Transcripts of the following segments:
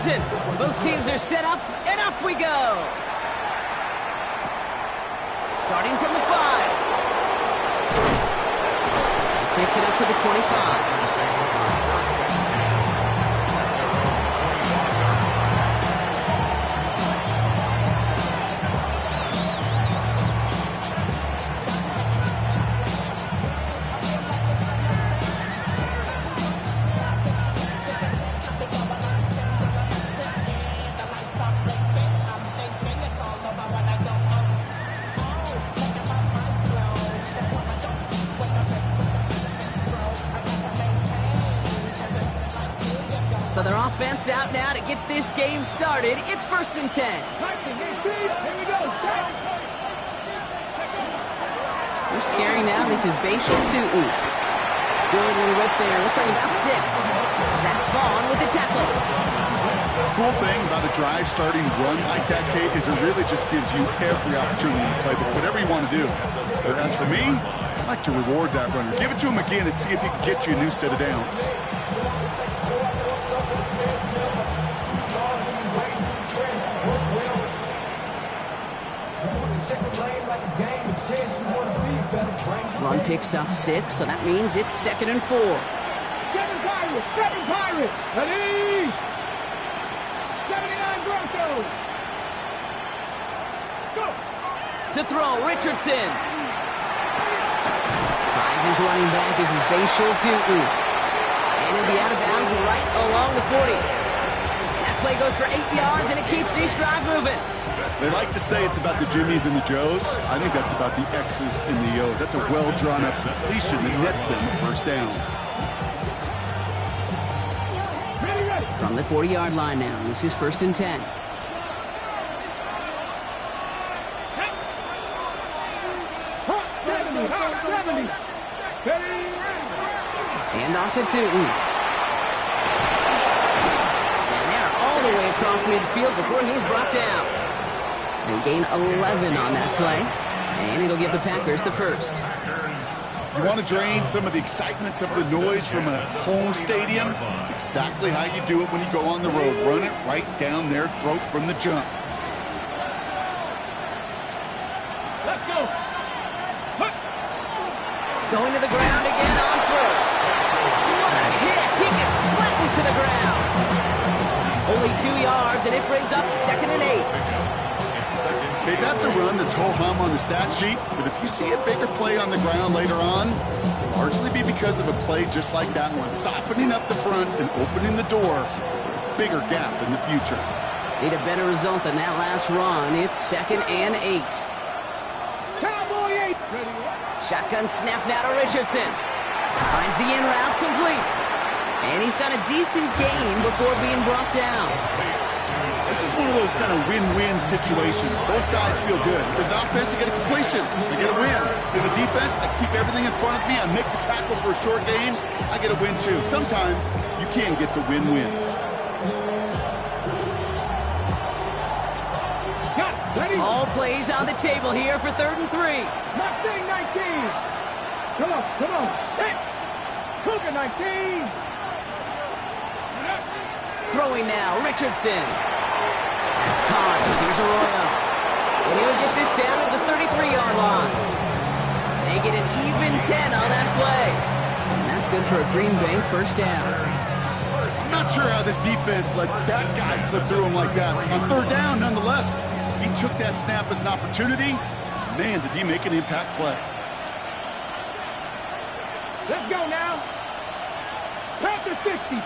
season. Both teams are set up, and off we go. Starting from the 5. This makes it up to the 25. So their offense out now to get this game started. It's 1st and 10. First carry now. This is Bears2. Good little whip there. Looks like about 6. Zach Vaughn with the tackle. Cool thing about a drive starting run like that, Kate, is it really just gives you every opportunity to play whatever you want to do. But as for me, I like to reward that runner. Give it to him again and see if he can get you a new set of downs. Run picks up 6, so that means it's 2nd and 4. 7 Pirates, ready! 79 Broncos. Go! To throw, Richardson. Finds his running back. This is Bears2. And he'll be out of bounds right along the 40. That play goes for 8 yards, and it keeps this drive moving. They like to say it's about the Jimmies and the Joes. I think that's about the X's and the O's. That's a well-drawn-up completion that nets them the first down. From the 40-yard line now, this is 1st and 10. And off to Tootin. And they're all the way across midfield before he's brought down. They gain 11 on that play, and it'll give the Packers the first. You want to drain some of the excitement, some of the noise from a home stadium? It's exactly how you do it when you go on the road. Run it right down their throat from the jump. Let's go. Going to the ground again on first. What a hit! He gets flattened to the ground. Only 2 yards, and it brings up 2nd and 8. Okay, that's a run that's ho-hum on the stat sheet, but if you see a bigger play on the ground later on, it'll largely be because of a play just like that one, softening up the front and opening the door for a bigger gap in the future. Need a better result than that last run. It's 2nd and 8. Cowboy 8. Shotgun snap now to Richardson. Finds the in route complete. And he's got a decent gain before being brought down. This is one of those kind of win-win situations. Both sides feel good. There's an offense, I get a completion. I get a win. There's a defense, I keep everything in front of me. I make the tackle for a short gain. I get a win, too. Sometimes you can get to win-win. All plays on the table here for 3rd and 3. Mustang 19. Come on. Hit. Cougar 19. Throwing now, Richardson. That's caught. Here's Arroyo. And he'll get this down at the 33-yard line. They get an even 10 on that play. And that's good for a Green Bay first down. I'm not sure how this defense let that guy slip through him like that. On 3rd down, nonetheless, he took that snap as an opportunity. Man, did he make an impact play. Let's go now. Panther 60.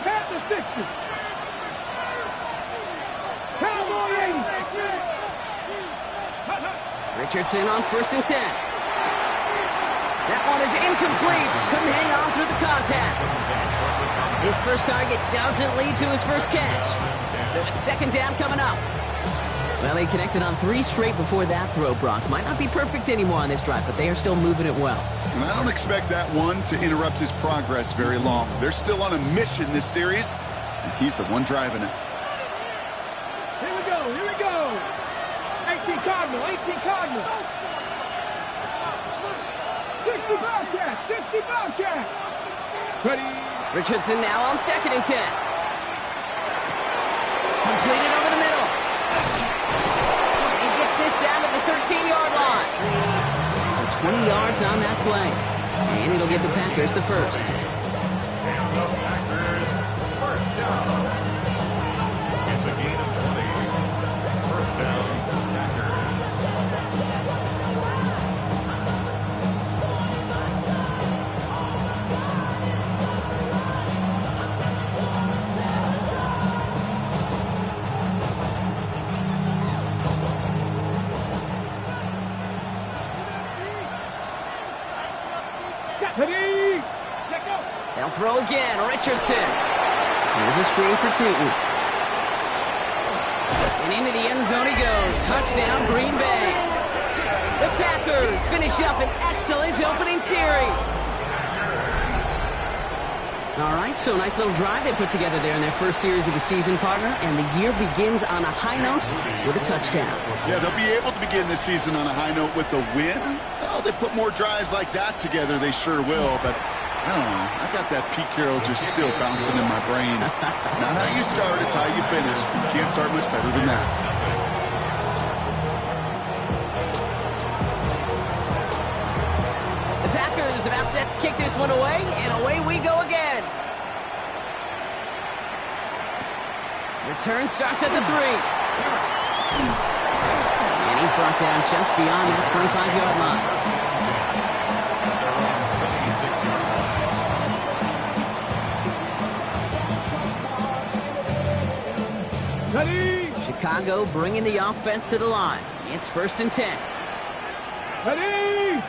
Cowboy 80. Richardson on 1st and 10. That one is incomplete. Couldn't hang on through the contact. His first target doesn't lead to his first catch. So it's 2nd down coming up. Well, he connected on 3 straight before that throw, Brock. Might not be perfect anymore on this drive, but they are still moving it well. And I don't expect that one to interrupt his progress very long. They're still on a mission this series, and he's the one driving it. Here we go. 18 Cardinal. 60 Bobcat. Ready. Richardson now on 2nd and 10. yards on that play. And it'll give the Packers the first. And the Packers, first down. It's a gain of 20. First down, Packers. They'll throw again. Richardson. Here's a screen for Tootin. And into the end zone he goes. Touchdown, Green Bay. The Packers finish up an excellent opening series. All right, so nice little drive they put together there in their first series of the season, partner. And the year begins on a high note with a touchdown. Yeah, they'll be able to begin this season on a high note with a win. Well, they put more drives like that together, they sure will. But I don't know. I got that Pete Carroll just still bouncing in my brain. It's not how you start, it's how you finish. You can't start much better than that. The Packers about set to kick this one away, and away we go again. Return starts at the 3. And he's brought down just beyond that 25-yard line. Chicago bringing the offense to the line. It's 1st and 10. Ready?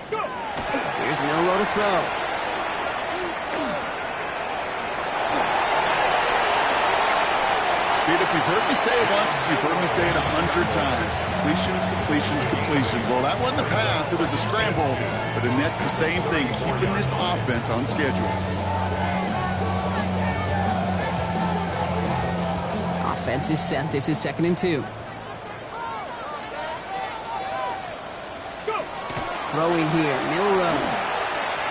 Go! Here's Milroe to throw. Pete, if you've heard me say it once, you've heard me say it 100 times. Completions, completions, completions. Well, that wasn't a pass. It was a scramble. But the net's the same thing, keeping this offense on schedule. Offense is set. This is 2nd and 2. Throwing here, Milroe.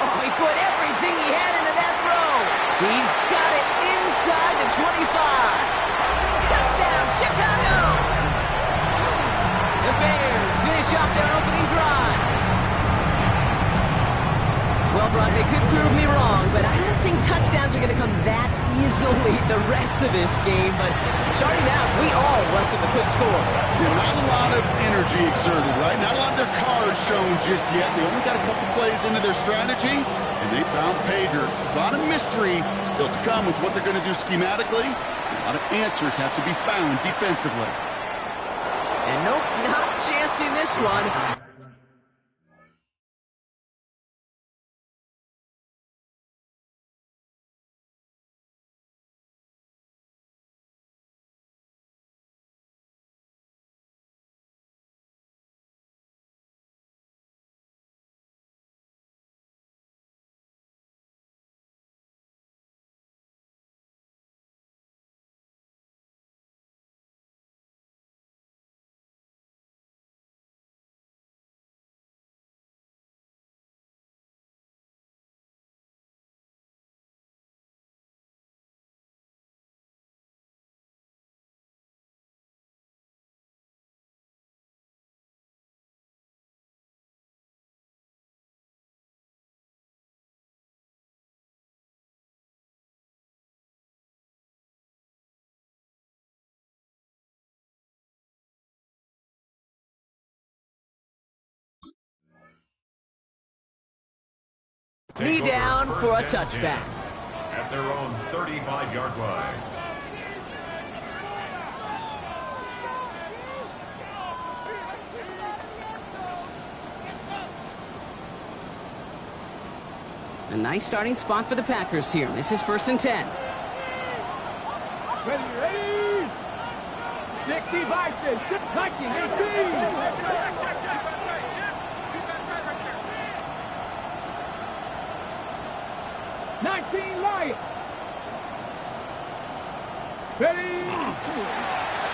Oh, he put everything he had into that throw. He's got it inside the 25. Touchdown, Chicago! The Bears finish off their opening drive. Well, Brock, they could prove me wrong, but I don't think touchdowns are going to come that easily the rest of this game. But starting out, we all welcome the quick score. Yeah, not a lot of energy exerted, right? Not a lot of their cards shown just yet. They only got a couple plays into their strategy, and they found pay dirt. A lot of mystery still to come with what they're going to do schematically. A lot of answers have to be found defensively. And nope, not chancing this one. Knee down for a touchback. At their own 35-yard line. A nice starting spot for the Packers here. This is 1st and 10. Ready, ready! 60 Bison, 19, 18! 19 Lions! Ready!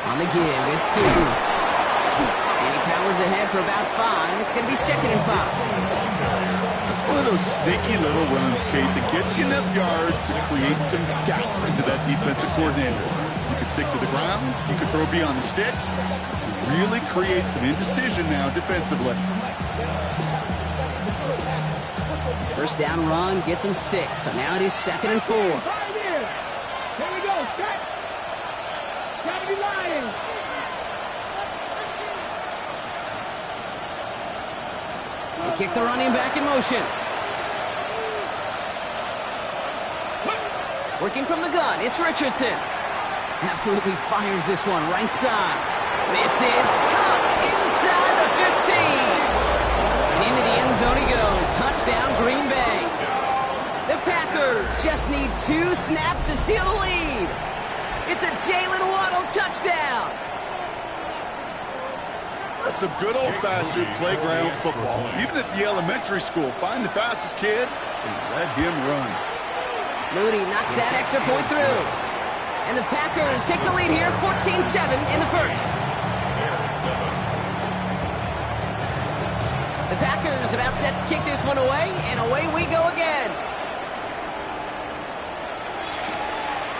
On the give, it's 2. And he powers ahead for about 5. It's going to be 2nd and 5. It's one of those sneaky little runs, Kate, that gets you enough yards to create some doubt into that defensive coordinator. You could stick to the ground, you could throw beyond the sticks, really create some indecision now defensively. first down run gets him 6. So now it is 2nd and 4. Right here. Here we go. Set. 70 Lions. They kick the running back in motion. Working from the gun, it's Richardson. Absolutely fires this one right side. This is caught inside the 15. And into the end zone he goes. Touchdown, Green Bay. The Packers just need 2 snaps to steal the lead. It's a Jalen Waddle touchdown. That's some good old-fashioned playground football. Even at the elementary school, find the fastest kid and let him run. Moody knocks that extra point through. And the Packers take the lead here, 14-7 in the first. The Packers about set to kick this one away, and away we go again.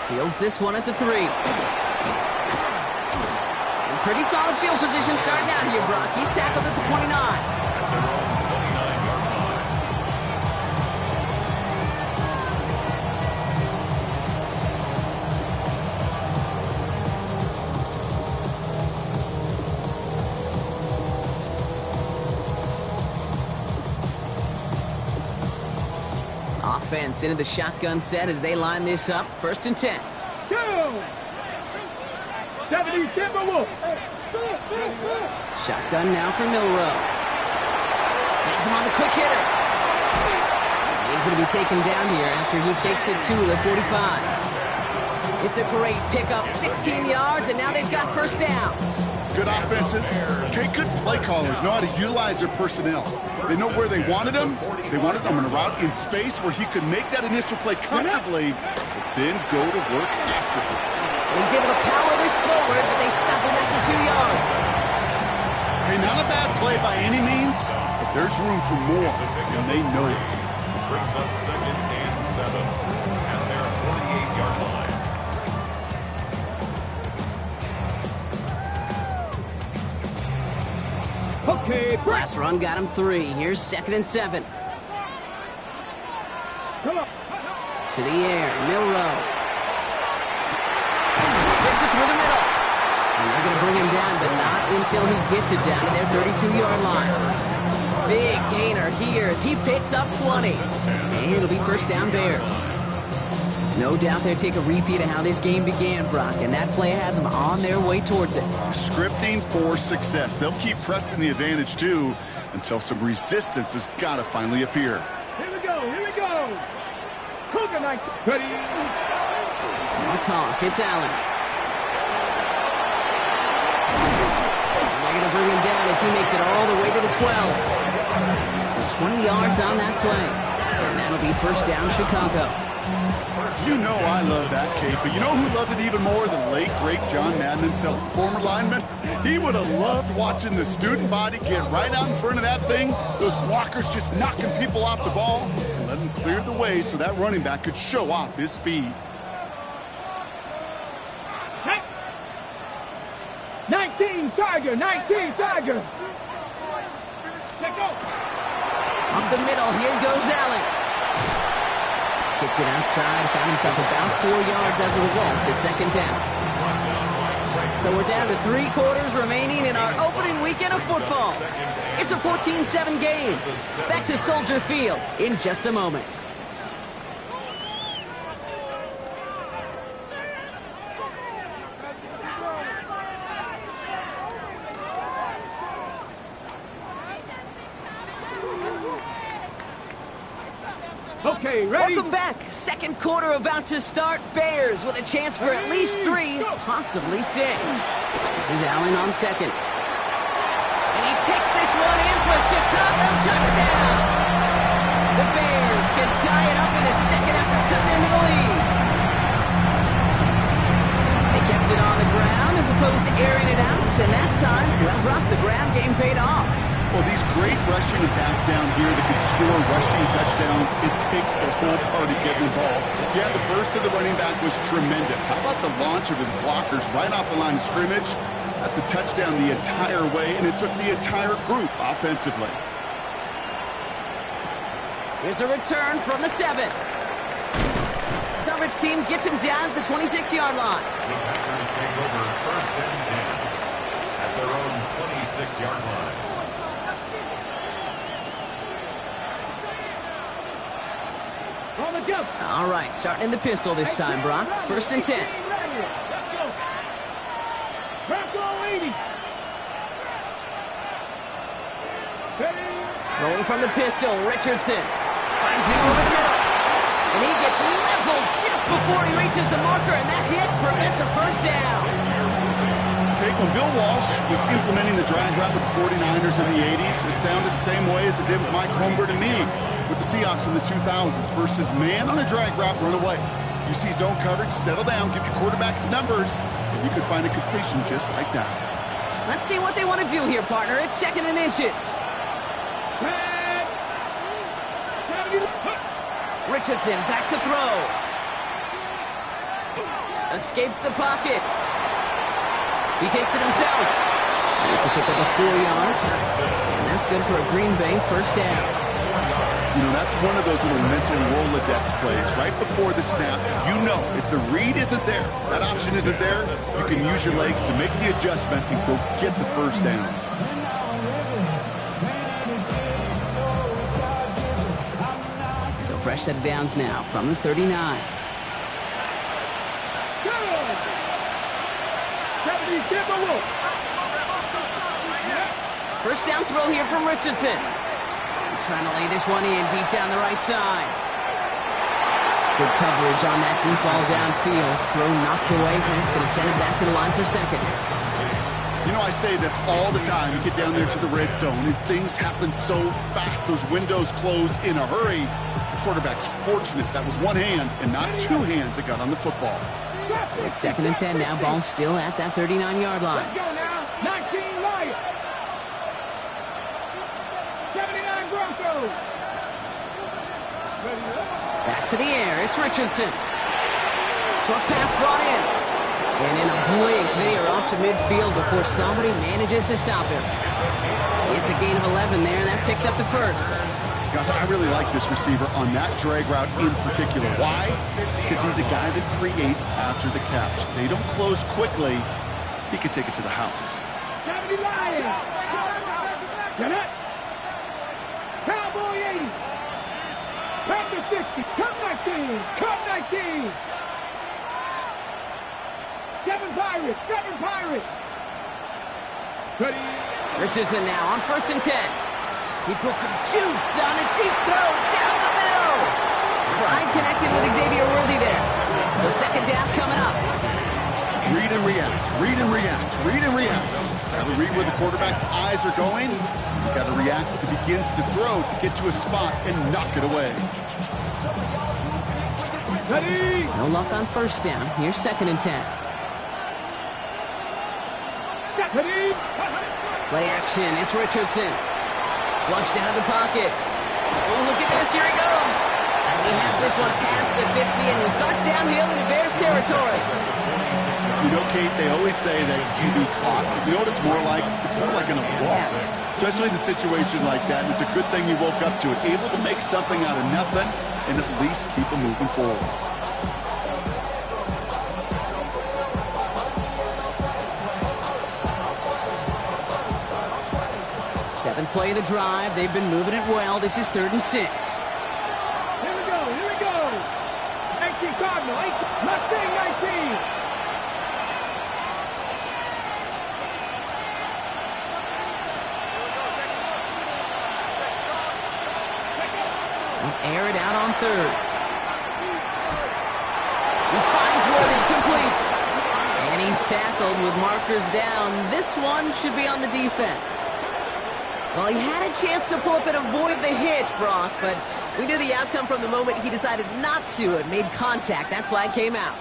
Fields this one at the 3. And pretty solid field position starting out here, Brock. He's tackled at the 29. Offense into the shotgun set as they line this up. 1st and 10. Go. 70 Timberwolves. Shotgun now for Milrow. Has him on the quick hitter. He's going to be taken down here after he takes it to the 45. It's a great pickup, 16 yards, and now they've got 1st down. Good offenses. Okay, good play callers know how to utilize their personnel. They know where they wanted him. They wanted him in a route in space where he could make that initial play comfortably, but then go to work after it. He's able to power this forward, but they stop him after 2 yards. Hey, not a bad play by any means, but there's room for more, and they know it. Brings up 2nd and 7 at their 48-yard line. Okay, Last run got him 3. Here's 2nd and 7. come on. To the air, Milrow. Gets it through the middle. And they're going to bring him down, but not until he gets it down to their 32-yard line. Big gainer here as he picks up 20. And it'll be 1st down Bears. No doubt they'll take a repeat of how this game began, Brock, and that play has them on their way towards it. Scripting for success. They'll keep pressing the advantage, too, until some resistance has got to finally appear. Here we go. Here we go. Cougar night. Ready. Now a toss. It's Allen. And they're going to bring him down as he makes it all the way to the 12. So 20 yards on that play. And that'll be 1st down Chicago. You know I love that, Kate, but you know who loved it even more? The late, great John Madden himself, the former lineman. He would have loved watching the student body get right out in front of that thing, those blockers just knocking people off the ball, and let them clear the way so that running back could show off his speed. 19 Tiger. 19 Tiger. Let go. Up the middle, here goes Allen. Kicked it outside, found himself about 4 yards as a result. It's 2nd down. So we're down to 3 quarters remaining in our opening weekend of football. It's a 14-7 game. Back to Soldier Field in just a moment. Okay, ready? Welcome back. 2nd quarter about to start. Bears with a chance for at least 3, possibly 6. This is Allen on 2nd. And he takes this one in for a Chicago touchdown. The Bears can tie it up in the 2nd after cutting into the lead. They kept it on the ground as opposed to airing it out, and that time, well, Rock, the ground game paid off. Well, these great rushing attacks down here that can score rushing touchdowns, it takes the whole party getting involved. Yeah, the burst of the running back was tremendous. How about the launch of his blockers right off the line of scrimmage? That's a touchdown the entire way, and it took the entire group offensively. Here's a return from the 7. Coverage team gets him down at the 26-yard line. The Packers take over 1st and 10 at their own 26-yard line. On the jump. All right, starting in the pistol this time, Brock. 1st and 10. Let's go. Bronco 80. Rolling from the pistol, Richardson finds him over the middle. And he gets leveled just before he reaches the marker, and that hit prevents a 1st down. Okay, when Bill Walsh was implementing the drag route with the 49ers in the 80s, it sounded the same way as it did with Mike Holmgren and me with the Seahawks in the 2000s versus man on a drag route, run away. You see zone coverage, settle down, give your quarterback his numbers, and you can find a completion just like that. Let's see what they want to do here, partner. It's 2nd and inches. Richardson back to throw. Escapes the pocket. He takes it himself. It's a pickup of 4 yards. And that's good for a Green Bay 1st down. You know, that's one of those little mental Rolodex plays. Right before the snap, you know if the read isn't there, that option isn't there, you can use your legs to make the adjustment and go get the 1st down. Fresh set of downs now from the 39. First down throw here from Richardson. He's trying to lay this one in deep down the right side. Good coverage on that deep ball downfield. Throw knocked away, and it's going to send it back to the line for 2nd. You know, I say this all the time. You get down there to the red zone, and things happen so fast. Those windows close in a hurry. Quarterback's fortunate that was one hand and not 2 hands that got on the football. So it's 2nd and 10 now. Ball still at that 39-yard line. Let's go now. 19 Lions. 79 Broncos. Back to the air. It's Richardson. Short pass brought in. And in a blink, they are off to midfield before somebody manages to stop him. It's a gain of 11 there. That picks up the 1st. Gosh, I really like this receiver on that drag route in particular. Why? Because he's a guy that creates after the catch. They don't close quickly. He could take it to the house. 70 Lions. Get it. Cowboy 80. Panther 60. Cut 19. Cut 19. 7 Pirates. 7 Pirates. Ready. Richardson now on 1st and 10. He puts some juice on a deep throw down the middle. Pride connected with Xavier Worthy there. So 2nd down coming up. Read and react, read and react, read and react. Got to read where the quarterback's eyes are going. You got to react as he begins to throw to get to a spot and knock it away. Ready. No luck on 1st down. Here's 2nd and 10. Ready. Play action. It's Richardson. Flushed out of the pocket. Oh, look at this. Here he goes. He has this one past the 50 and will start downhill into Bears territory. You know, Kate, they always say that QB clock. You know what it's more like? It's more like an applause. Especially in a situation like that. And it's a good thing you woke up to it. Able to make something out of nothing and at least keep them moving forward. Seventh play of the drive. They've been moving it well. This is 3rd and 6. Here we go. Here we go. 19 Cardinal. 18. Mustang 19. Air it out on 3rd. He finds Worthy, complete. And he's tackled with markers down. This one should be on the defense. Well, he had a chance to pull up and avoid the hit, Brock, but we knew the outcome from the moment he decided not to and made contact. That flag came out.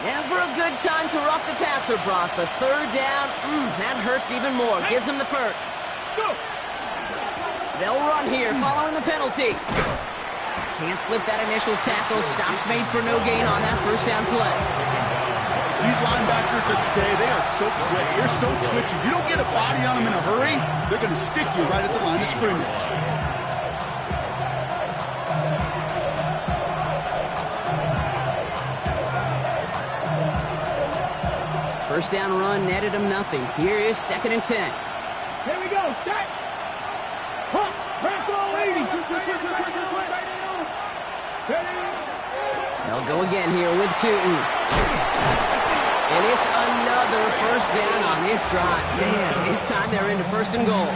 Never a good time to rough the passer, Brock, but 3rd down, that hurts even more. Gives him the 1st. Go. They'll run here following the penalty. Can't slip that initial tackle. Stops made for no gain on that first down play. These linebackers of today, they are so quick. They're so twitchy. You don't get a body on them in a hurry, they're going to stick you right at the line of scrimmage. First down run netted him nothing. Here is 2nd and 10. Here we go. Set. Huh. Press all 80. They'll go again here with Tootin. And it's another first down on this drive. Man, this time they're into 1st and goal.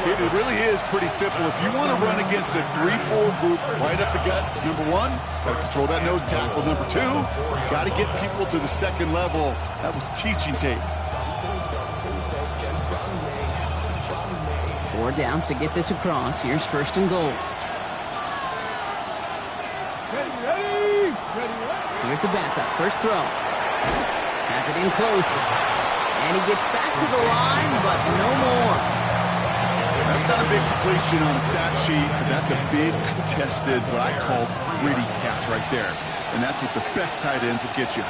It really is pretty simple. If you want to run against a 3-4 group right up the gut, number one, got to control that nose tackle. Number two, got to get people to the second level. That was teaching tape. 4 downs to get this across. Here's 1st and goal. Here's the backup. First throw. Has it in close. And he gets back to the line, but no more. That's not a big completion on the stat sheet, but that's a big contested, what I call gritty catch right there. And that's what the best tight ends will get you.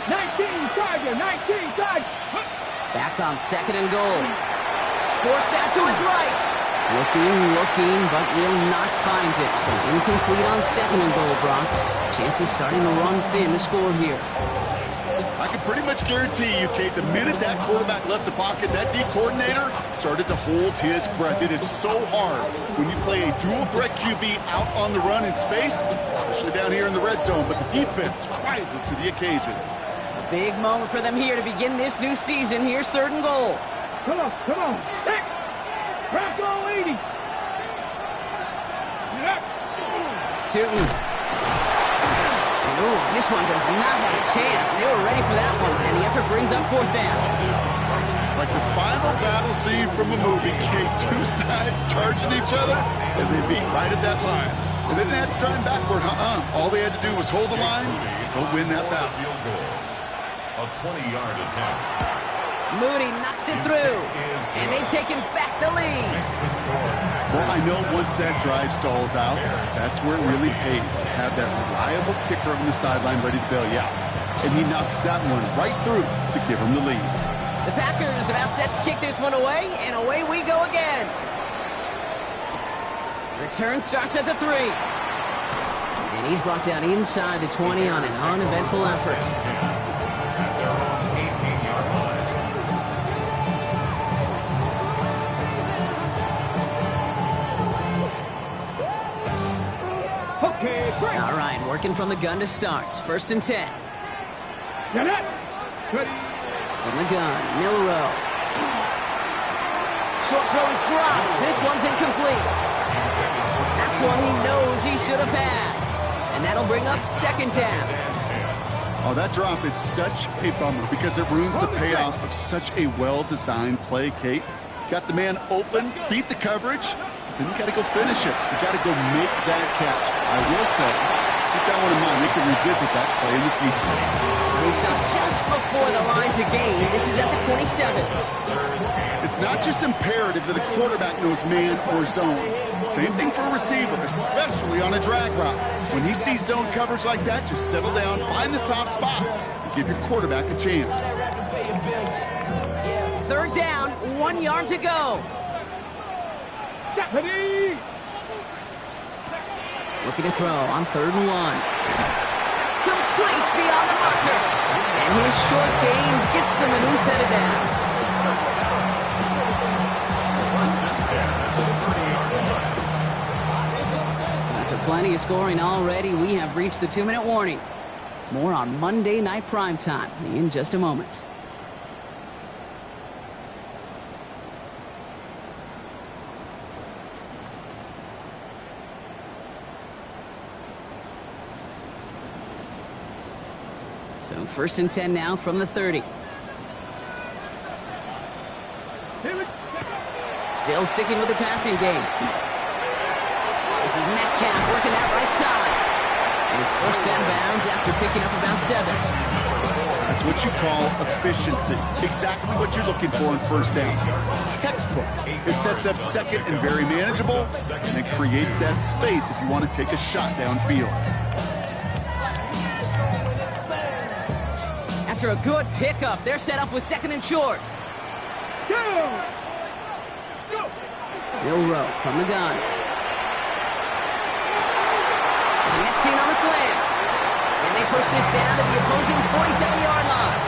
19, Tiger, 19, Tiger. Back on 2nd and goal. Forced out to his right. Looking, but will not find it. So incomplete on 2nd and goal, Brock. Chances starting to run thin to score here. I can pretty much guarantee you, Kate, the minute that quarterback left the pocket, that D coordinator started to hold his breath. It is so hard when you play a dual-threat QB out on the run in space, especially down here in the red zone, but the defense rises to the occasion. A big moment for them here to begin this new season. Here's 3rd and goal. Come on. Press all 80. Tootin. Ooh, this one does not have a chance. They were ready for that one, and the effort brings up 4th down. Like the final battle scene from a movie, Kate, 2 sides charging each other, and they meet right at that line. And they didn't have to turn backward, All they had to do was hold the line to go win that battle. Field goal. A 20-yard attempt. Moody knocks it through, and they've taken back the lead. Well, I know once that drive stalls out, that's where it really pays to have that reliable kicker on the sideline ready to bail you out. And he knocks that one right through to give him the lead. The Packers about set to kick this one away, and away we go again. Return starts at the 3. And he's brought down inside the 20 on an uneventful effort. All right, working from the gun to start. 1st and 10. From the gun, Milrow. Short throw is dropped. This one's incomplete. That's one he knows he should have had. And that'll bring up 2nd down. Oh, that drop is such a bummer because it ruins the payoff of such a well-designed play, Kate. Got the man open, beat the coverage, then you got to go finish it. You got to go make that catch. I will say, keep that one in mind. They can revisit that play in the future. He stopped just before the line to gain. This is at the 27. It's not just imperative that a quarterback knows man or zone. Same thing for a receiver, especially on a drag route. When he sees zone coverage like that, just settle down, find the soft spot, and give your quarterback a chance. 3rd down, 1 yard to go. Deputy! Looking to throw on 3rd and 1. Complete beyond the marker. And his short game gets them a new set of downs. So after plenty of scoring already, we have reached the 2-minute warning. More on Monday Night Primetime in just a moment. So 1st and 10 now from the 30. Still sticking with the passing game. This is Metcalf working that right side. And his first out of bounds after picking up about 7. That's what you call efficiency. Exactly what you're looking for in first down. Textbook. It sets up second and very manageable, and it creates that space if you want to take a shot downfield. After a good pickup, they're set up with second and short. Bill Rowe from the gun. Connecting on the slant. And they push this down to the opposing 47-yard line.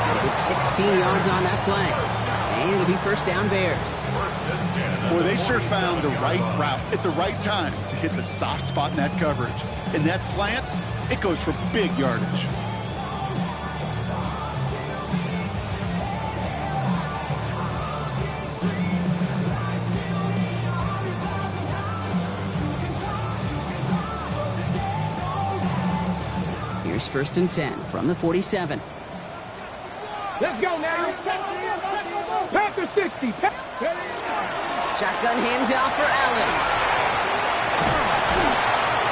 They get 16 yards on that play. And it'll be first down Bears. Boy, they sure found the right route at the right time to hit the soft spot in that coverage. And that slant, it goes for big yardage. Here's first and 10 from the 47. Let's go now. Back to 60. Shotgun handoff for Allen.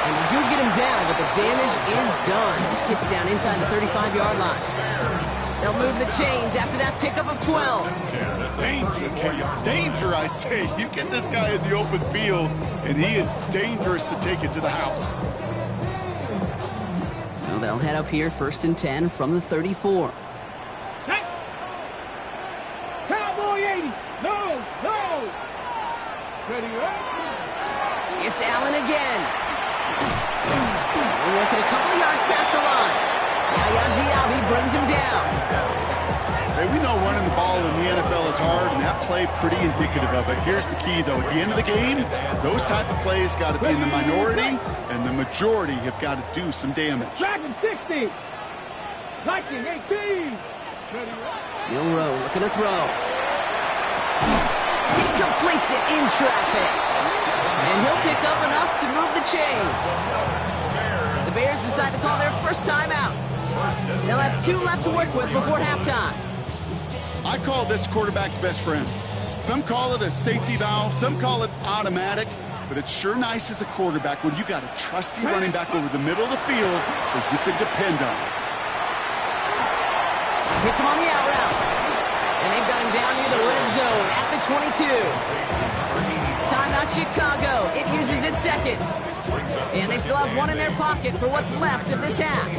And they do get him down, but the damage is done. This gets down inside the 35-yard line. They'll move the chains after that pickup of 12. Danger, danger, I say. You get this guy in the open field, and he is dangerous to take it to the house. So they'll head up here, first and 10 from the 34. Cowboy 80. No. Ready up. It's Allen again. We're working a couple yards past the line. Yaya Diaby brings him down. Hey, we know running the ball in the NFL is hard, and that play pretty indicative of it. Here's the key, though. At the end of the game, those type of plays got to be in the minority, and the majority have got to do some damage. Dragon 60. Viking 18. Ready up. Bill Rowe looking to throw. He completes it in traffic. And he'll pick up enough to move the chains. The Bears decide to call their first time out. They'll have 2 left to work with before halftime. I call this quarterback's best friend. Some call it a safety valve, some call it automatic, but it's sure nice as a quarterback when you got a trusty running back over the middle of the field that you can depend on. Hits him on the out route. And they've got him down near the red zone at the 22. Timeout Chicago. It uses its second. And they still have 1 in their pocket for what's left of this half.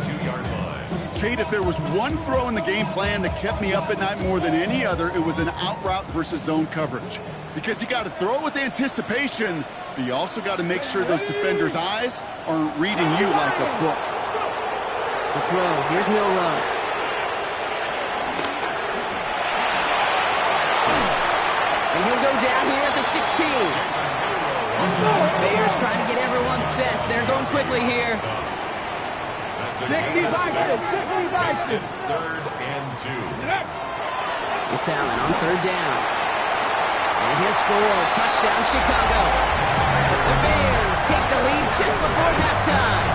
Kate, if there was one throw in the game plan that kept me up at night more than any other, it was an out route versus zone coverage. Because you got to throw it with anticipation, but you also got to make sure those defenders' eyes aren't reading you like a book. The throw. Here's Milroe. And he'll go down here at the 16. Bears trying to get everyone set. They're going quickly here. 60 Bison. Third and 2. It's Allen on third down. And he'll score. Touchdown, Chicago. The Bears take the lead just before halftime.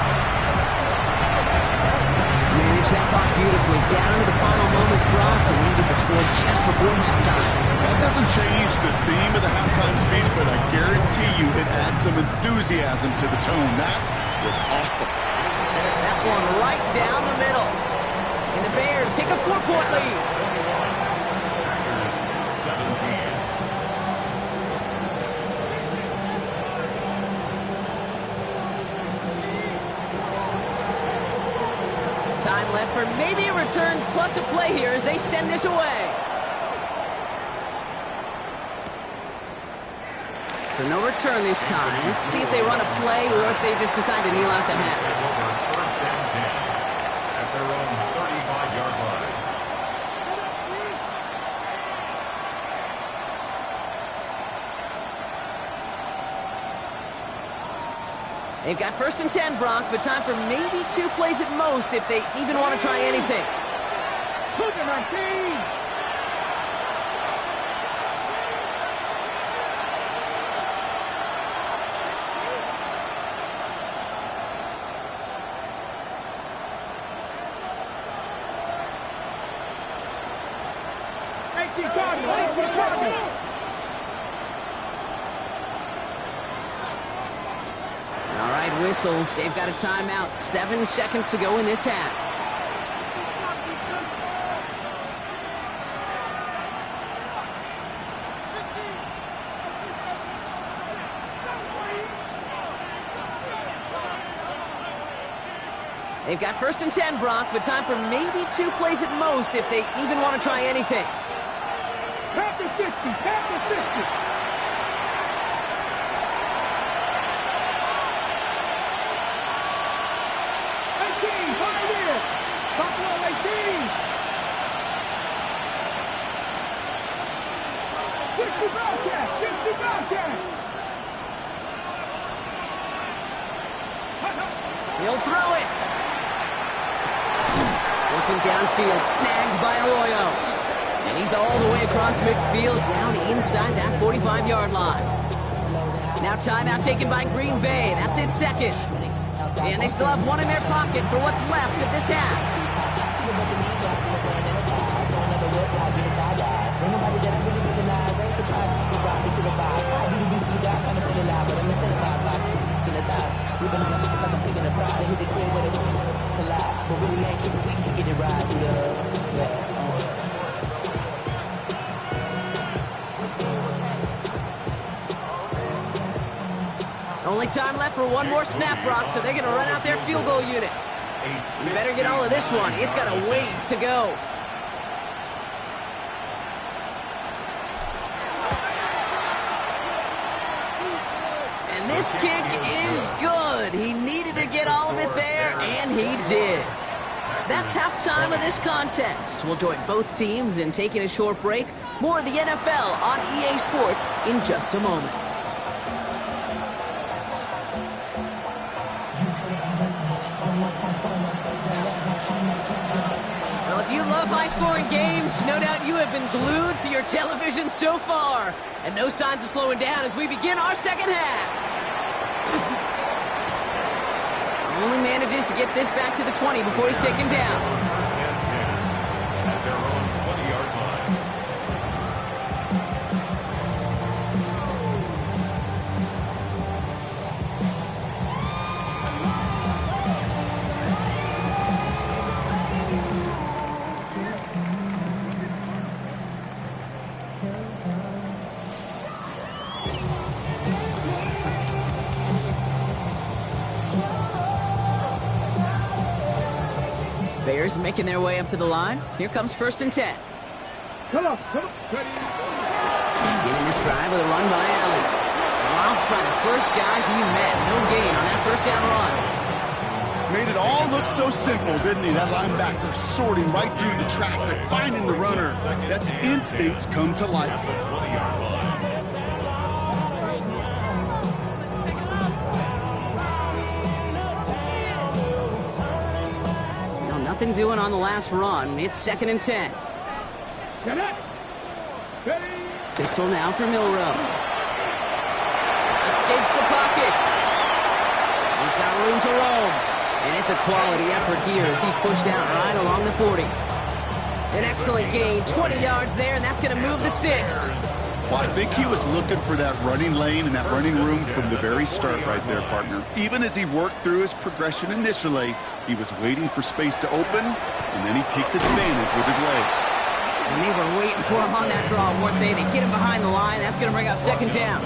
Manage that clock beautifully down to the final moments, Brock, and then get the score just before halftime. That doesn't change the theme of the halftime speech, but I guarantee you it adds some enthusiasm to the tone. That was awesome. That one right down the middle. And the Bears take a 4-point lead. 17. Time left for maybe a return plus a play here as they send this away. So no return this time. Let's see if they run a play or if they just decide to kneel out the half. First and 10 at their own 35-yard line. They've got first and 10, Brock, but time for maybe 2 plays at most if they even want to try anything. Look at my team. All right, whistles. They've got a timeout. 7 seconds to go in this half. They've got 1st and 10, Brock, but time for maybe 2 plays at most if they even want to try anything. Tap the 50, tap the 50. 18, Pioneer. Buffalo 18. 60 Bobcats, 60 Bobcats. He'll throw it. Working downfield, snagged by Arroyo. And he's all the way across midfield, down inside that 45-yard line. Now timeout taken by Green Bay. That's it, 2nd. And they still have 1 in their pocket for what's left of this half. Only time left for 1 more snap, Brock, so they're going to run out their field goal unit. You better get all of this one. It's got a ways to go. And this kick is good. He needed to get all of it there, and he did. That's halftime of this contest. We'll join both teams in taking a short break. More of the NFL on EA Sports in just a moment. Well, if you love high-scoring games, no doubt you have been glued to your television so far. And no signs of slowing down as we begin our second half. Only manages to get this back to the 20 before he's taken down. 1st and 10 at their own 20-yard line. Bears making their way up to the line. Here comes 1st and 10. Come on. Beginning this drive with a run by Allen. Dropped by the first guy he met. No gain on that 1st down run. Made it all look so simple, didn't he? That linebacker sorting right through the traffic, finding the runner. That's instincts come to life. At the 20-yard line. Nothing doing on the last run. It's 2nd and 10. Get it. Pistol now for Milrow. Escapes the pocket. He's got room to roam. And it's a quality effort here as he's pushed out right along the 40. An excellent gain. 20 yards there, and that's going to move the sticks. Well, I think he was looking for that running lane and that running room from the very start right there, partner. Even as he worked through his progression initially, he was waiting for space to open, and then he takes advantage with his legs. And they were waiting for him on that draw, weren't they? They get him behind the line. That's going to bring up 2nd down.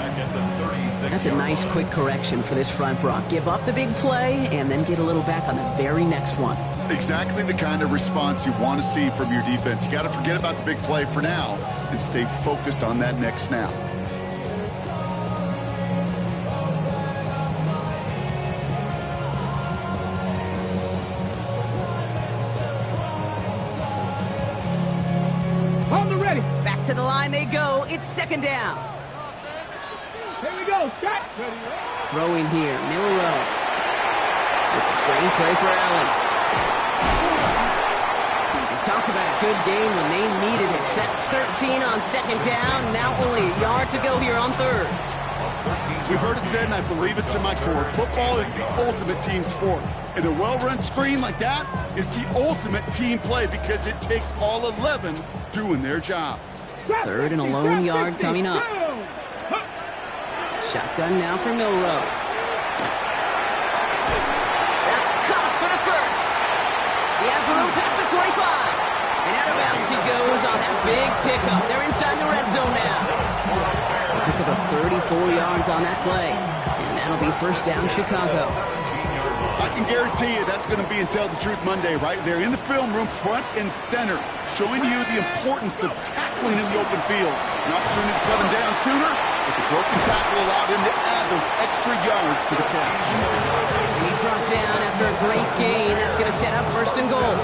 That's a nice, quick correction for this front, Brock. Give up the big play, and then get a little back on the very next one. Exactly the kind of response you want to see from your defense. You got to forget about the big play for now and stay focused on that next snap. On the ready. Back to the line they go. It's 2nd down. Here we go. Scott. Throwing here, Milrow. It's a screen play for Allen. Talk about a good game when they needed it. That's 13 on 2nd down. Now only a yard to go here on 3rd. We've heard it said, and I believe it to my core, football is the ultimate team sport. And a well-run screen like that is the ultimate team play because it takes all 11 doing their job. 3rd and a lone yard coming up. Shotgun now for Milrow. That's caught for the 1st. He has room past the 25. And out of bounds he goes on that big pickup. They're inside the red zone now. Pick up a 34 yards on that play. And that'll be 1st down Chicago. I can guarantee you that's going to be in Tell the Truth Monday right there in the film room, front and center, showing you the importance of tackling in the open field. An opportunity to cut him down sooner, but the broken tackle allowed him to add those extra yards to the catch. And he's brought down after a great gain. That's going to set up first and goal.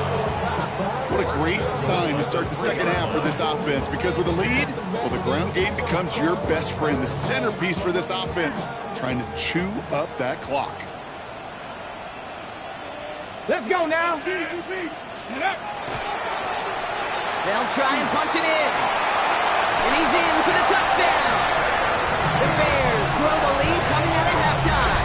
What a great sign to start the second half for this offense, because with a lead, well, the ground game becomes your best friend, the centerpiece for this offense, trying to chew up that clock. Let's go now. They'll try and punch it in. And he's in for the touchdown. The Bears grow the lead coming out of halftime.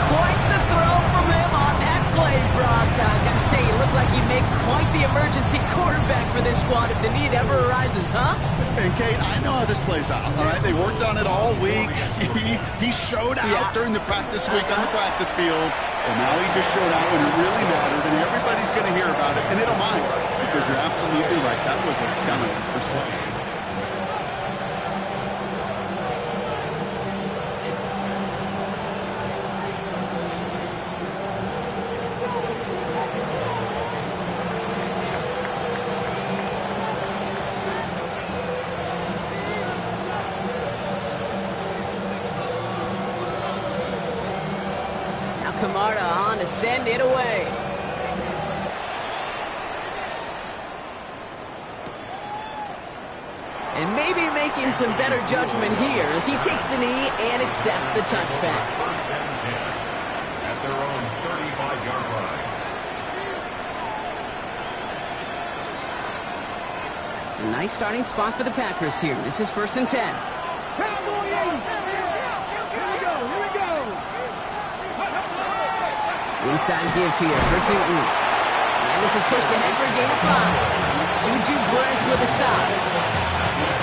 Quite the throw from him on that play, Brock. I gotta say, you look like you make quite the emergency quarterback for this squad if the need ever arises, huh? And Kate, I know how this plays out, all right? They worked on it all week. He showed out during the practice week on the practice field, and now he just showed out when it really mattered, and everybody's going to hear about it, and they don't mind, because you're absolutely right. That was a dime for 6. Camarda on to send it away. And maybe making some better judgment here as he takes a knee and accepts the touchback. First and 10 at their own 35-yard line. A nice starting spot for the Packers here. This is first and 10. Inside give here for Tootin. And this is pushed ahead for a gain of 5. Juju Brents with a stop.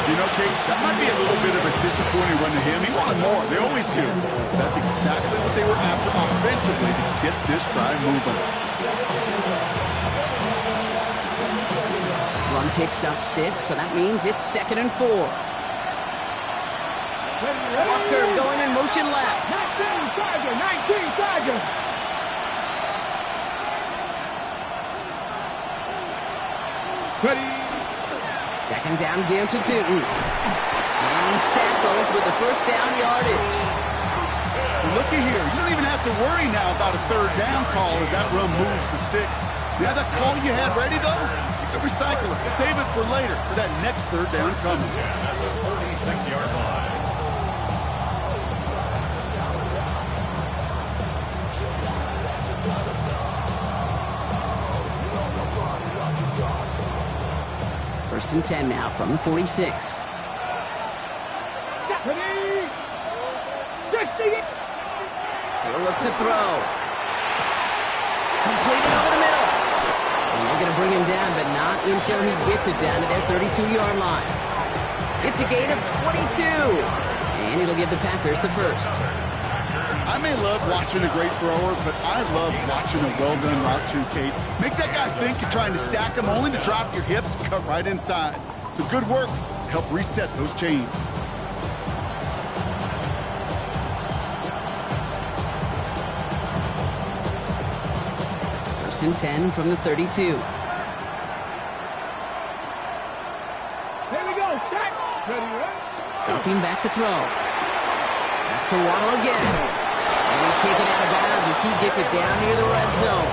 You know, Kate, that might be a little bit of a disappointing run to him. He wanted more. They always do. That's exactly what they were after offensively to get this drive moving. Run picks up 6, so that means it's second and 4. Walker going in motion left. 19 Tiger. Ready. Second down give to Tootin. And he's tackled with the first down yardage. Looky here. You don't even have to worry now about a third down call as that run moves the sticks. Now that call you had ready, though, you can recycle it. Save it for later for that next third down coming. At the 46-yard line. First and 10 now from the 46. Ready. He'll look to throw. Completed over the middle. And they're going to bring him down, but not until he gets it down to their 32-yard line. It's a gain of 22. And it'll give the Packers the first. I may love watching a great thrower, but I love watching a well-done route too, Kate. Make that guy think you're trying to stack him, only to drop your hips, cut right inside. Some good work to help reset those chains. First and 10 from the 32. Here we go. Stack. Ready, right? Dropping back to throw. That's for Waddle again. And he's taken out of bounds as he gets it down near the red zone.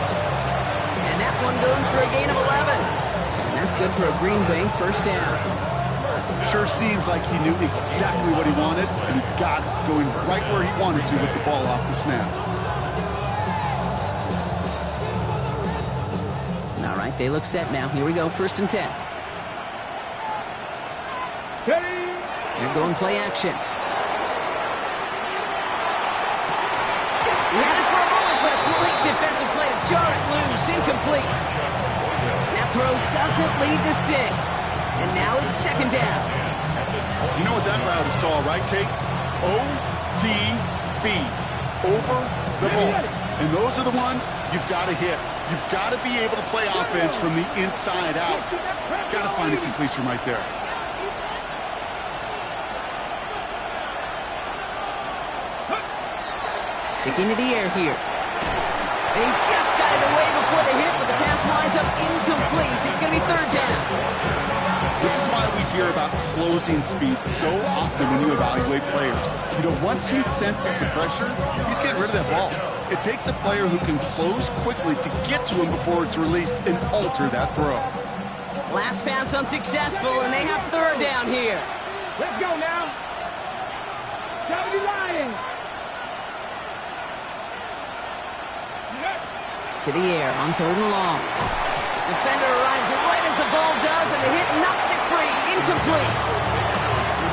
And that one goes for a gain of 11. And that's good for a Green Bay first down. Sure seems like he knew exactly what he wanted, and he got it going right where he wanted to with the ball off the snap. All right, they look set now. Here we go, first and 10. Ready. They're going play action. He had it for a moment, but a complete defensive play to jar it loose. Incomplete. That throw doesn't lead to 6. And now it's second down. You know what that route is called, right, Kate? OTB. Over the ball. And those are the ones you've got to hit. You've got to be able to play offense from the inside out. Got to find a completion right there. Sticking to the air here. They just got it away before the hit, but the pass lines up incomplete. It's going to be third down. This is why we hear about closing speed so often when you evaluate players. You know, once he senses the pressure, he's getting rid of that ball. It takes a player who can close quickly to get to him before it's released and alter that throw. Last pass unsuccessful, and they have third down here. Let's go now. W Lions. To the air on third and long. Defender arrives right as the ball does, and the hit knocks it free. Incomplete.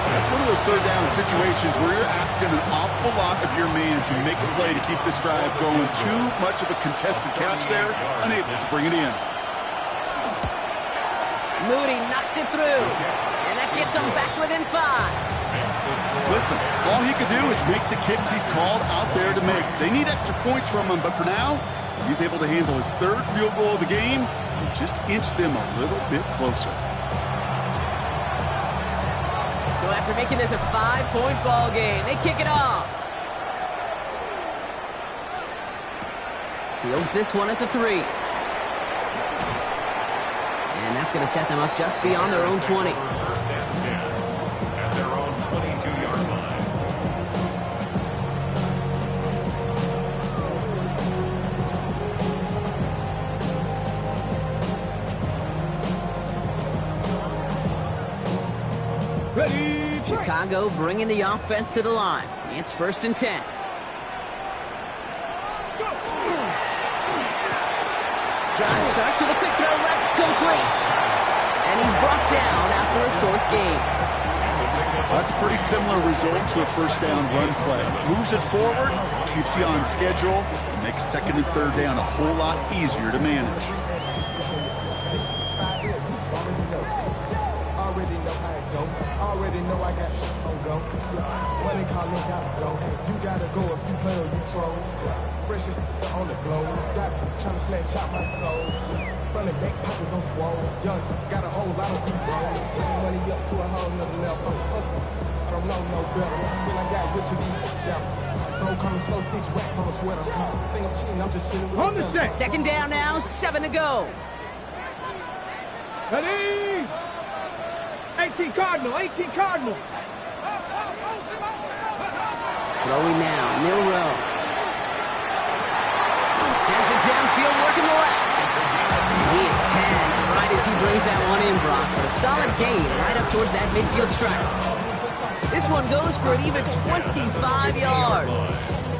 That's one of those third down situations where you're asking an awful lot of your man to make a play to keep this drive going. Too much of a contested catch there, unable to bring it in. Moody knocks it through, and that gets him back within 5. Listen, all he could do is make the kicks he's called out there to make. They need extra points from him, but for now, he's able to handle his third field goal of the game and just inch them a little bit closer. So after making this a 5-point ball game, they kick it off. Fields this one at the 3. And that's going to set them up just beyond their own 20. First and 10 at their own 22-yard line. Ready, break. Chicago bringing the offense to the line. It's first and 10. Drive starts with a quick throw left, complete. And he's brought down after a short gain. That's a pretty similar result to a first down run play. Moves it forward, keeps you on schedule, and makes second and third down a whole lot easier to manage. Already know how it go. Already know I got shit on go. When they call me, gotta go. You gotta go if you play or you troll. Freshest on the globe. Got trying to snatch out my soul. Running back pockets on swole. Young, got a whole lot of C-rolls. Money up to a whole nother level. I'm hustling. I don't know no better. Then I got Richard E. Bro, coming slow, 6 racks on a sweater. Think I'm cheating, I'm just chilling with On the set. Second down now, 7 to go. Ready. 18 Cardinal, 18 Cardinal. Throwing now, Milrow. Has it downfield, working the left. He is tagged right as he brings that one in, Brock. But a solid gain right up towards that midfield stripe. This one goes for an even 25 yards.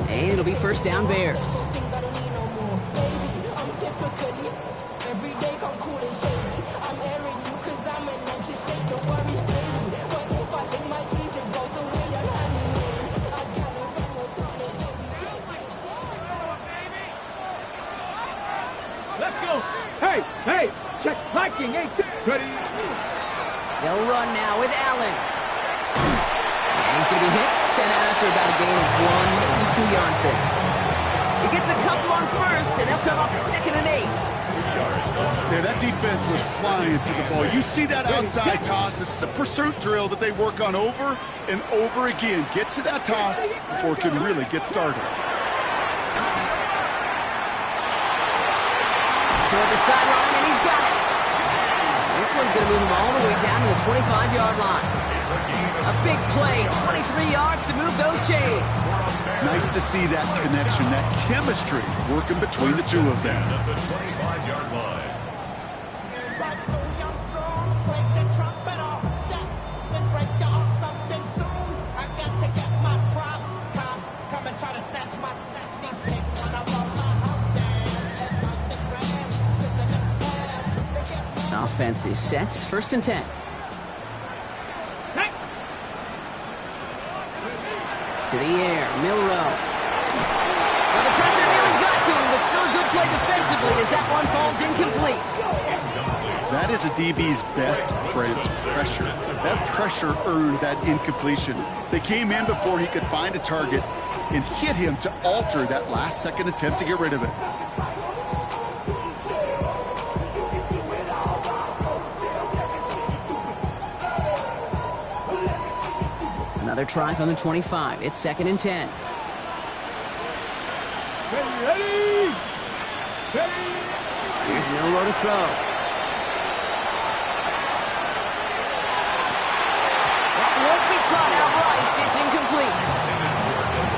And it'll be first down Bears. Let's go. Hey, hey, check hiking, 18. Ready. They'll run now with Allen. And he's going to be hit, sent out after about a gain of 1, maybe 2 yards there. He gets a couple on first, and they'll come up second and 8. Yeah, that defense was flying to the ball. You see that outside toss. It's the pursuit drill that they work on over and over again. Get to that toss before it can really get started. Toward the sideline, and he's got it. This one's going to move him all the way down to the 25-yard line. A big play, 23 yards to move those chains. Nice to see that connection, that chemistry working between the two of them. At the 25-yard line. Offense is set. First and 10. Hey. To the air, Milrow. Well, the pressure really got to him, but still a good play defensively as that one falls incomplete. That is a DB's best friend, pressure. That pressure earned that incompletion. They came in before he could find a target and hit him to alter that last-second attempt to get rid of it. Another try from the 25. It's second and 10. Ready. Ready. Here's nowhere to throw. That won't be caught outright. It's incomplete.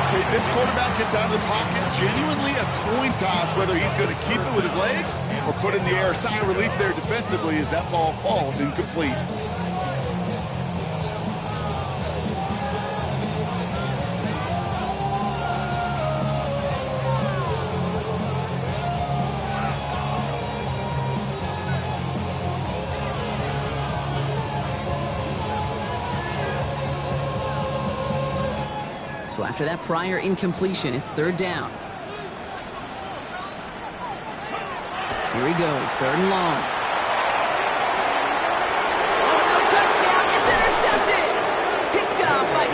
Okay, this quarterback gets out of the pocket, genuinely a coin toss whether he's going to keep it with his legs or put it in the air. Sigh of relief there defensively as that ball falls incomplete. So after that prior incompletion, it's third down. Here he goes, third and long. Oh, no touchdown! It's intercepted! Picked up by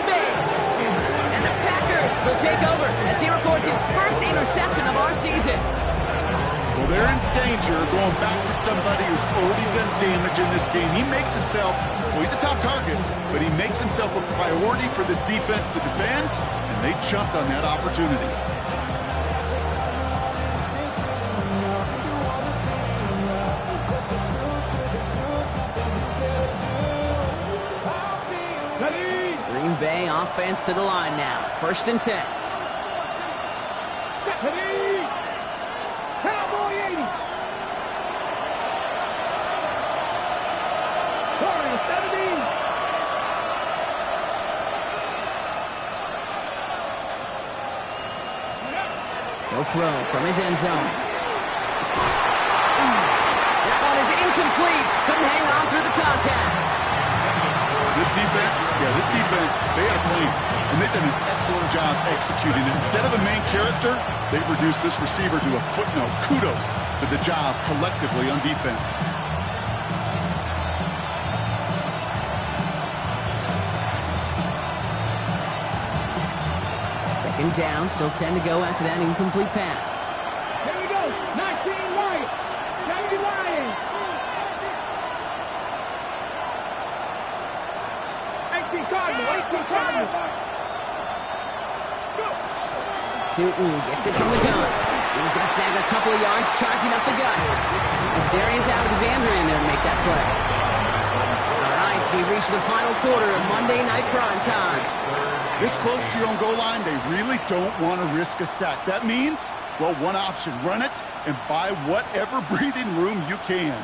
Bears. And the Packers will take over as he records his first interception of our season. Well, they're in danger going back to somebody who's already done damage in this game. He makes himself, well, he's a top target, but he makes himself a priority for this defense to defend, and they jumped on that opportunity. Green Bay offense to the line now. 1st and 10. Ready. Cowboy 80. Corner 70. No throw from his end zone. That one is incomplete. Couldn't hang on through the contact. This defense, they had a plan, and they've done an excellent job executing it. Instead of a main character, they've reduced this receiver to a footnote. Kudos to the job collectively on defense. Second down, still 10 to go after that incomplete pass. Here we go. 19 Lions. 90 Lions. 18 Cardinal. 18 Cardinal. Go. Tootin gets it from the gun. He's going to snag a couple of yards, charging up the gut. It's Darius Alexander in there to make that play. All right, we reach the final quarter of Monday Night Prime Time. This close to your own goal line, they really don't want to risk a sack. That means, well, one option, run it and buy whatever breathing room you can.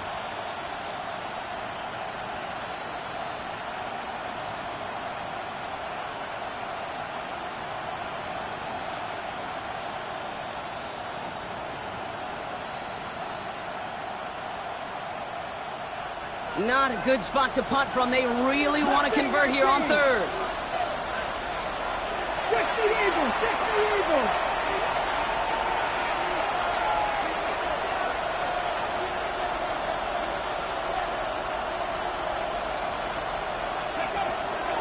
Not a good spot to punt from. They really want to convert here on third. 60 Eagles. 60 Eagles.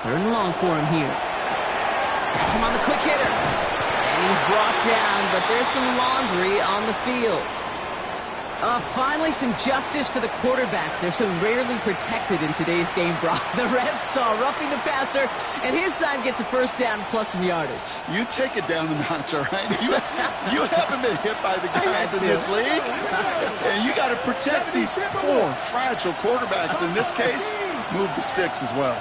Third and long for him here. That's him on the quick hitter. And he's brought down, but there's some laundry on the field. Finally, some justice for the quarterbacks. They're so rarely protected in today's game, Brock. The refs saw roughing the passer, and his side gets a first down plus some yardage. You take it down a notch, all right? You haven't been hit by the guys in this league. And you got to protect these poor, fragile quarterbacks. In this case, move the sticks as well.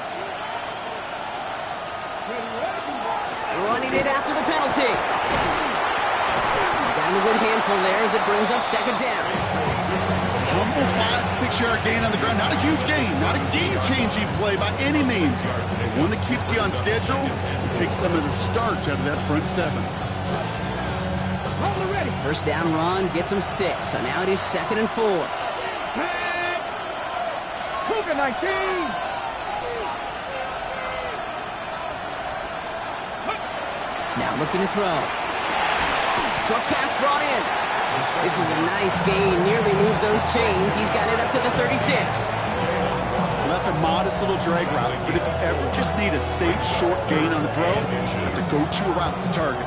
Running it after the penalty. Got him a good handful there as it brings up second down. Humble 5-6 yard gain on the ground. Not a huge gain, not a game-changing play by any means. But one that keeps you on schedule and takes some of the starch out of that front seven. First down run gets him 6. So now it is 2nd and 4. Cougar 19. Now looking to throw. Short pass brought in. This is a nice gain. Nearly moves those chains. He's got it up to the 36. Well, that's a modest little drag route. But if you ever just need a safe, short gain on the throw, that's a go-to route to target.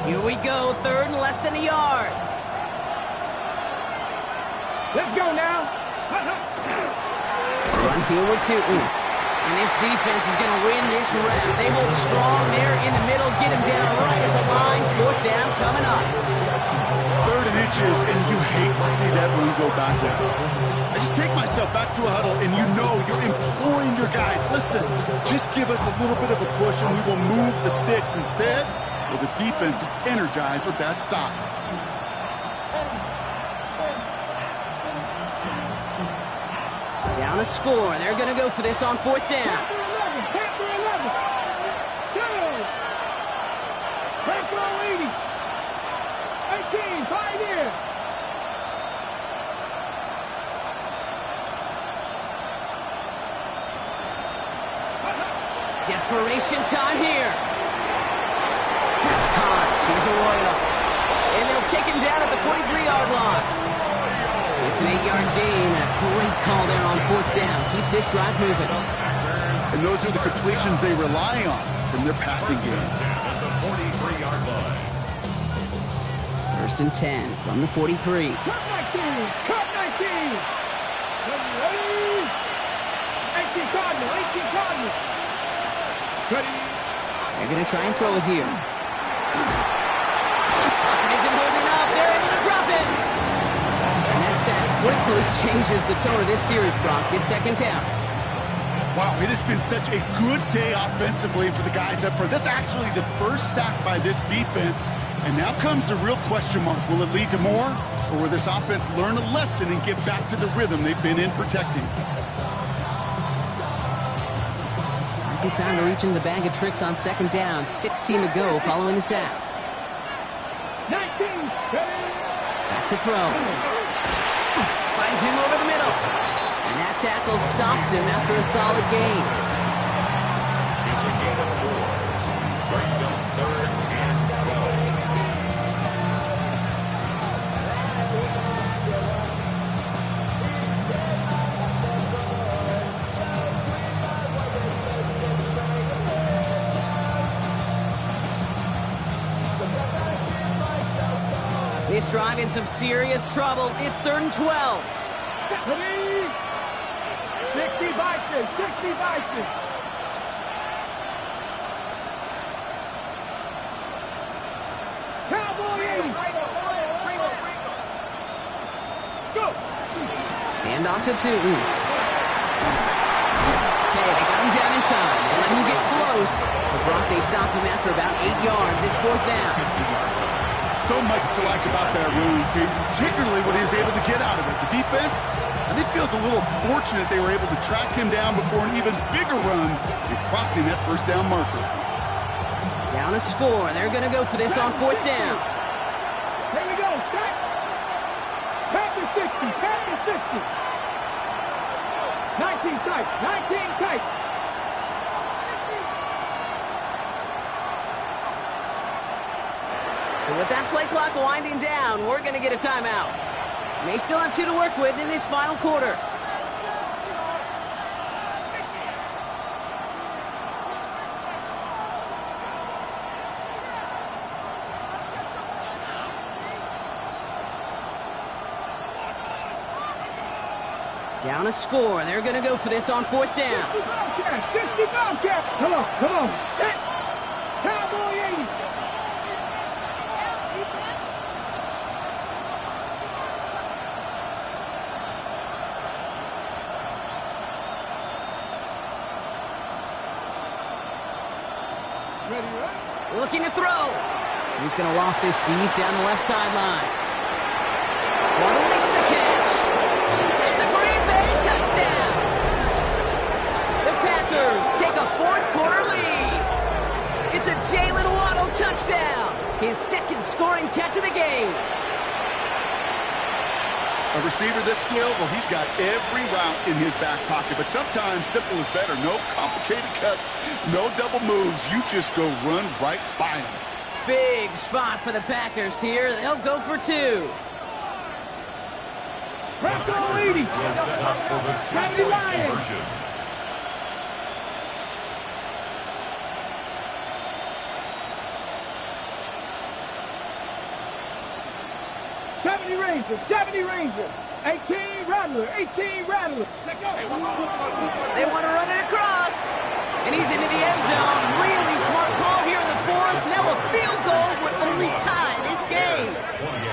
Here we go. 3rd and less than a yard. Let's go now. Run here with Tootin. And this defense is going to win this round. They hold strong there in the middle. Get him down right at the line. Fourth down coming up. 3rd and inches, and you hate to see that run go backwards. I just take myself back to a huddle, and you know you're imploring your guys, listen, just give us a little bit of a push, and we will move the sticks. Instead, well, the defense is energized with that stop. Down a score. They're going to go for this on 4th down. Panther 11. 2. Panther 80. 18. 5 here. Desperation time here. That's caught. Here's a Royal. And they'll take him down at the 43-yard line. It's an 8-yard gain. A great call there on 4th down. Keeps this drive moving. And those are the completions they rely on from their passing game. At the 43-yard line. 1st and 10 from the 43. Cut 19. Cut 19. Ready? 18 Cardinal. 18 Cardinal. Ready? They're going to try and throw it here. Pocket isn't holding up. They're able to drop it. And that sack quickly changes the tone of this series, Brock. It's 2nd down. Wow, it has been such a good day offensively for the guys up front. That's actually the first sack by this defense. And now comes the real question mark. Will it lead to more? Or will this offense learn a lesson and get back to the rhythm they've been in protecting? Good time to reach into the bag of tricks on 2nd down. 16 to go following the sack. 19. Back to throw. Finds him over the middle. And that tackle stops him after a solid gain. It's a gain of 4. Brings up 3rd and 12. This drive in some serious trouble. It's 3rd and 12. Ready? 60 Bison. 60 Bison. Cowboy 80. Go. Hand off to Tootin. Okay, they got him down in time. They let him get close. But Brock, they stopped him after about 8 yards. It's 4th down. So much to like about that run, particularly what he was able to get out of it. The defense, I think, feels a little fortunate they were able to track him down before an even bigger run in crossing that 1st down marker. Down a score. They're going to go for this on 4th down. Here we go. Set. Panther 60. Panther 60. 19 tight. 19 tight. So with that play clock winding down, we're going to get a timeout. May still have 2 to work with in this final quarter. Down a score. They're going to go for this on 4th down. 60 Bobcat. Come on. Come on. Set. Cowboy 80. Looking to throw. He's going to loft this deep down the left sideline. Waddle makes the catch. It's a Green Bay touchdown. The Packers take a 4th quarter lead. It's a Jalen Waddle touchdown. His 2nd scoring catch of the game. A receiver this skilled, well, he's got every route in his back pocket. But sometimes simple is better. No complicated cuts, no double moves. You just go run right by him. Big spot for the Packers here. They'll go for 2. Bronco 80. Set up for the 2-point conversion. Ranger. 70 Ranger. 18 Rattler, 18 Rattler. Let go. They want to run it across. And he's into the end zone. Really smart call here in the fourth. Now a field goal would only tie this game.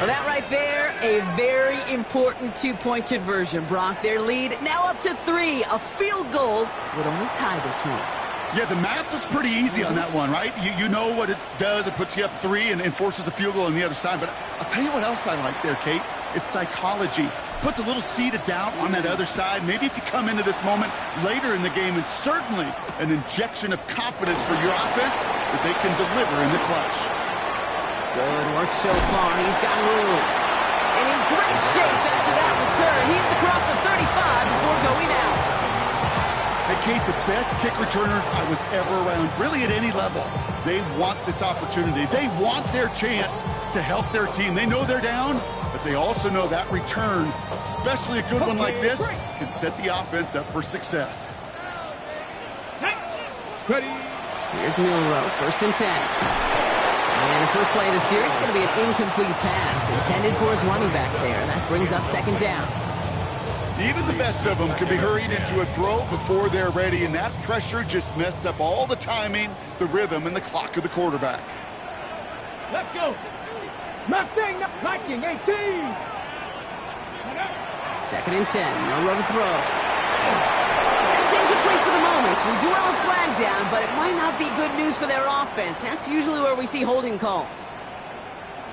Well, that right there, a very important two-point conversion. Brock, their lead now up to 3. A field goal would only tie this one. Yeah, the math was pretty easy on that one, right? You know what it does. It puts you up 3 and forces a field goal on the other side. But I'll tell you what else I like there, Kate. It's psychology. Puts a little seed of doubt on that other side. Maybe if you come into this moment later in the game, and certainly an injection of confidence for your offense that they can deliver in the clutch. Good work so far. He's got room. And in great shape after that return. He's across the 35 before going out. Hey, Kate, the best kick returners I was ever around, really at any level, they want this opportunity. They want their chance to help their team. They know they're down, but they also know that return, especially a good one like this, can set the offense up for success. Ready. Here's Milrow, 1st and 10. And the first play of the series is going to be an incomplete pass intended for his running back there. That brings up 2nd down. Even the best of them can be hurried into a throw before they're ready, and that pressure just messed up all the timing, the rhythm, and the clock of the quarterback. Let's go. Mustang, Viking, 18. 2nd and 10. Milrow to throw. That's incomplete for the moment. We do have a flag down, but it might not be good news for their offense. That's usually where we see holding calls.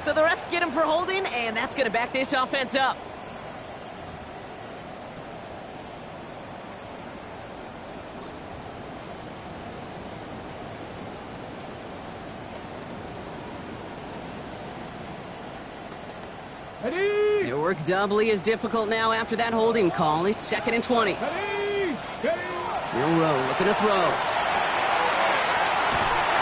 So the refs get him for holding, and that's going to back this offense up. Ready. Their work doubly is difficult now after that holding call. It's 2nd and 20. Ready. Ready. Milrow looking to throw.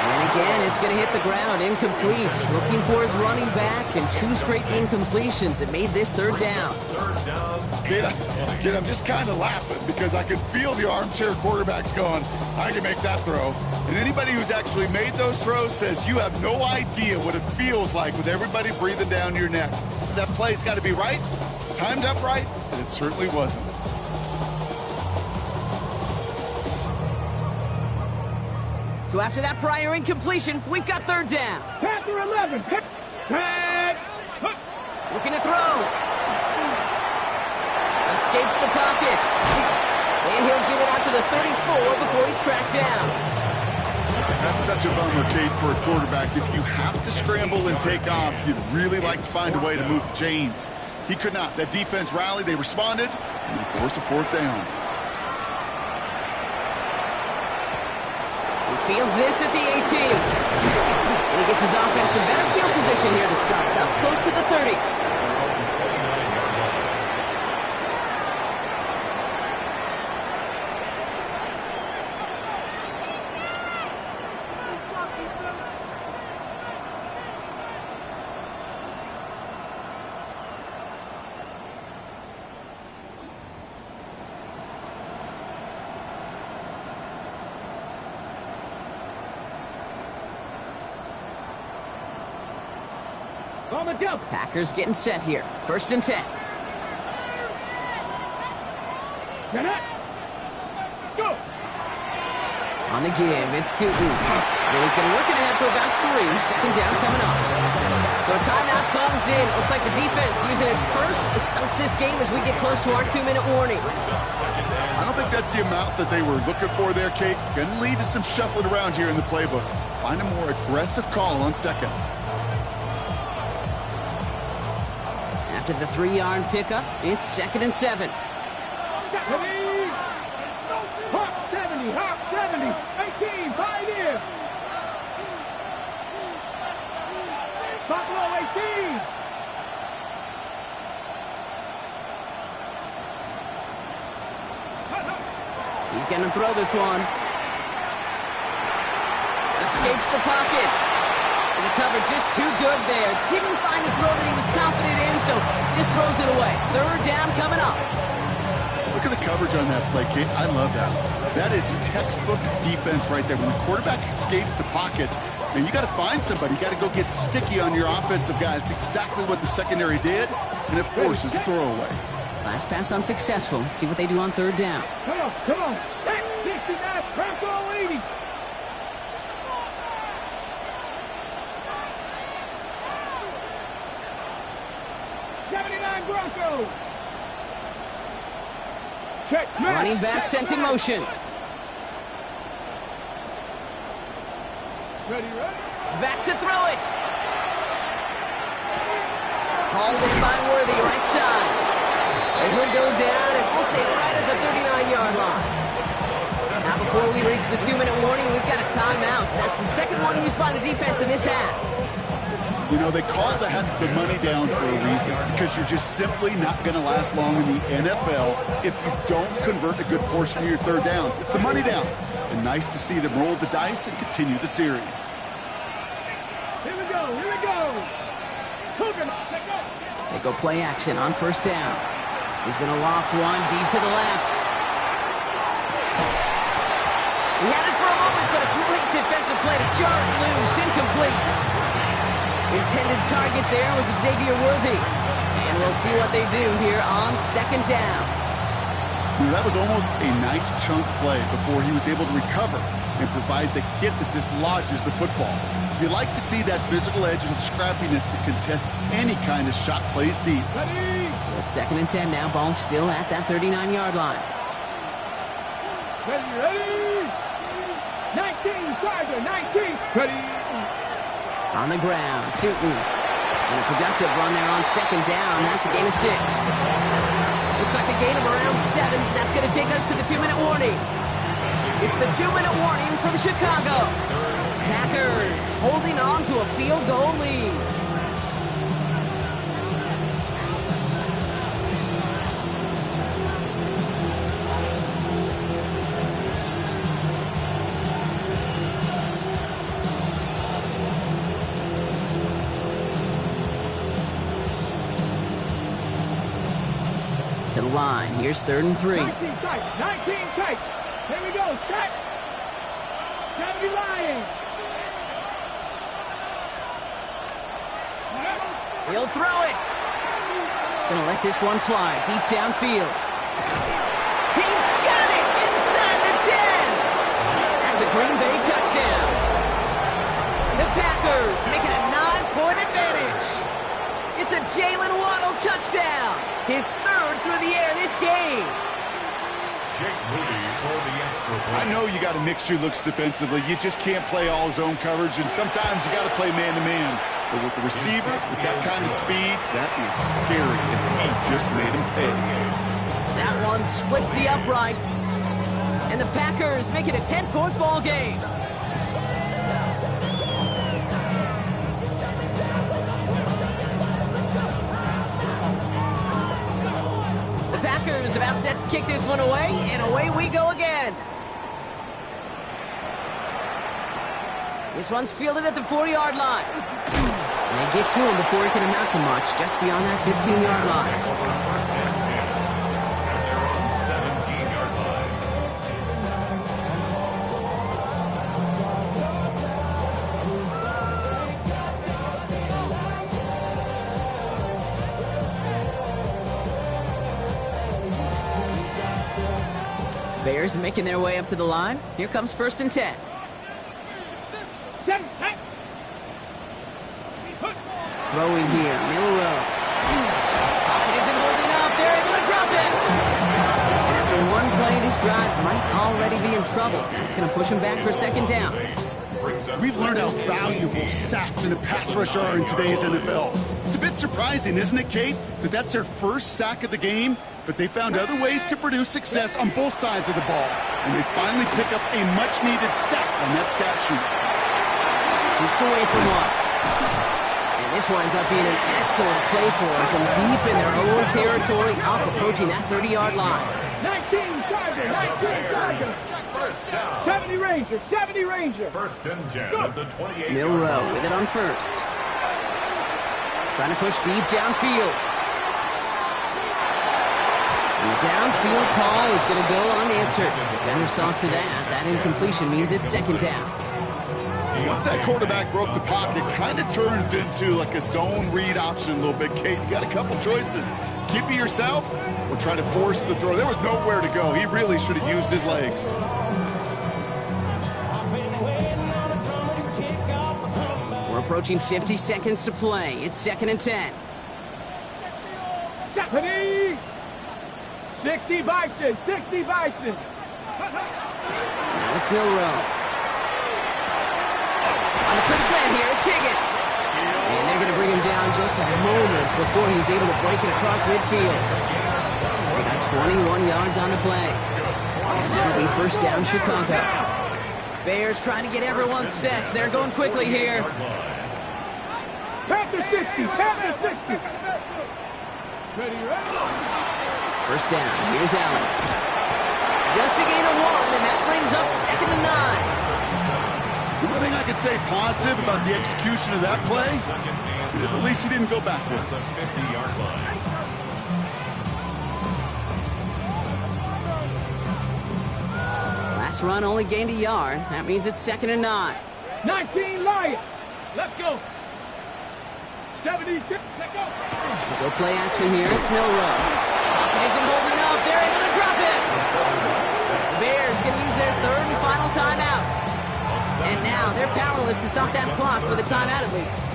And again, it's going to hit the ground. Incomplete. Looking for his running back, and 2 straight incompletions. It made this 3rd down. Kid, I'm just kind of laughing because I can feel the armchair quarterbacks going, I can make that throw. And anybody who's actually made those throws says you have no idea what it feels like with everybody breathing down your neck. That play's got to be right, timed up right, and it certainly wasn't. So after that prior incompletion, we've got 3rd down. Panther 11. Pass. Looking to throw. Escapes the pocket. And he'll get it out to the 34 before he's tracked down. That's such a bummer, Kate, for a quarterback. If you have to scramble and take off, you'd really like to find a way to move the chains. He could not. That defense rallied, they responded, and they forced a 4th down. He fields this at the 18. And he gets his offense in better field position here to start. Up close to the 30. On the jump. Packers getting set here. 1st and 10. Get it. Let's go. On the give, it's Tootin. He's going to work it ahead for about 3. 2nd down coming up. So a timeout comes in. Looks like the defense using its first to stop this game as we get close to our 2-minute warning. I don't think that's the amount that they were looking for there, Kate. Going to lead to some shuffling around here in the playbook. Find a more aggressive call on 2nd. After the 3-yard pickup, it's 2nd and 7. Ready. Hawk 70. Hawk 70. 18. 5 in. Buffalo 18. He's going to throw this one. Escapes the pocket. And the cover just too good there. Didn't find the throw that he was confident in, so just throws it away. 3rd down coming up. Look at the coverage on that play, Kate. I love that. That is textbook defense right there. When the quarterback escapes the pocket, and you got to find somebody. You got to go get sticky on your offensive guy. It's exactly what the secondary did, and it forces a throwaway. Last pass unsuccessful. Let's see what they do on third down. Come on, come on. That's 69, press all 80. Broncos. Check. Running back sent in motion. Ready, ready. Back to throw it. Hauled in by Worthy, right side. And he'll go down, and we'll say right at the 39-yard line. Now before we reach the 2-minute warning, we've got a timeout. That's the second one used by the defense in this half. You know, they call the money down for a reason, because you're just simply not going to last long in the NFL if you don't convert a good portion of your third downs. It's the money down. And nice to see them roll the dice and continue the series. Here we go, here we go. They go play action on first down. He's going to loft one deep to the left. He had it for a moment, but a great defensive play to jar it loose. Incomplete. Intended target there was Xavier Worthy. And we'll see what they do here on second down. You know, that was almost a nice chunk play before he was able to recover and provide the hit that dislodges the football. You like to see that physical edge and scrappiness to contest any kind of shot plays deep. So it's 2nd and 10 now. Ball still at that 39-yard line. Ready, ready. 19, Tiger, 19. Ready. On the ground, Tootin. And a productive run there on second down. That's a gain of 6. Looks like a gain of around 7. That's going to take us to the 2-minute warning. It's the 2-minute warning from Chicago. Packers holding on to a field goal lead. To the line. Here's 3rd and 3. 19 tight, 19 tight. Here we go, set. 70 lying. He'll throw it. Gonna let this one fly deep downfield. He's got it inside the 10. That's a Green Bay touchdown. The Packers make it a 9-point advantage. It's a Jalen Waddle touchdown. His 3rd through the air this game. Jake Moody for the extra point. I know you got to mix your looks defensively. You just can't play all zone coverage, and sometimes you got to play man-to-man. But with the receiver, with that kind of speed, that is scary, and he just made him pay. That one splits the uprights. And the Packers make it a 10-point ball game. The Packers about set to kick this one away, and away we go again. This one's fielded at the 4-yard line. And they get to him before he can amount to much, just beyond that 15-yard line. First and 10. And they're on 17-yard line. Bears making their way up to the line. Here comes 1st and 10. Throwing here, Milrow. Pocket isn't holding up. They're able to drop it. And after one play, this drive might already be in trouble. That's going to push him back for 2nd down. We've learned how valuable sacks and a pass rush are in today's NFL. It's a bit surprising, isn't it, Kate, that that's their first sack of the game, but they found other ways to produce success on both sides of the ball. And they finally pick up a much-needed sack on that stat sheet. Shoots away from one. And this winds up being an excellent play for them from deep in their own territory, up approaching that 30-yard line. 19 Tiger, 19 Tiger. First down. 70 Ranger, 70 Ranger. 1st and 10 at the 28. Milrow with it on 1st. Trying to push deep downfield. And the downfield call is going to go unanswered. Defender saw to that. That incompletion means it's 2nd down. Once that quarterback broke the pocket, kind of turns into like a zone read option a little bit, Kate. You got a couple choices. Keep it yourself or try to force the throw. There was nowhere to go. He really should have used his legs. We're approaching 50 seconds to play. It's 2nd and 10. Stephanie! 60 Bison, 60 Bison. Now it's Milrow. On the quick slant here, it's Higgins. And they're going to bring him down just a moment before he's able to break it across midfield. They got 21 yards on the play. And that'll be first down Chicago. Bears trying to get everyone set. They're going quickly here. Panther 60, Panther 60. Ready, ready. First down, here's Allen. Just a gain of 1, and that brings up 2nd and 9. The one thing I could say positive about the execution of that play is at least he didn't go backwards. 50-yard line. Last run only gained a yard. That means it's 2nd and 9. 19 Lions. Let's go. 76. Let's go. Go play action here. It's Milrow. Pocket isn't holding up. They're able to drop it. The Bears going to use their 3rd and final timeout. And now they're powerless to stop that clock with a timeout at least.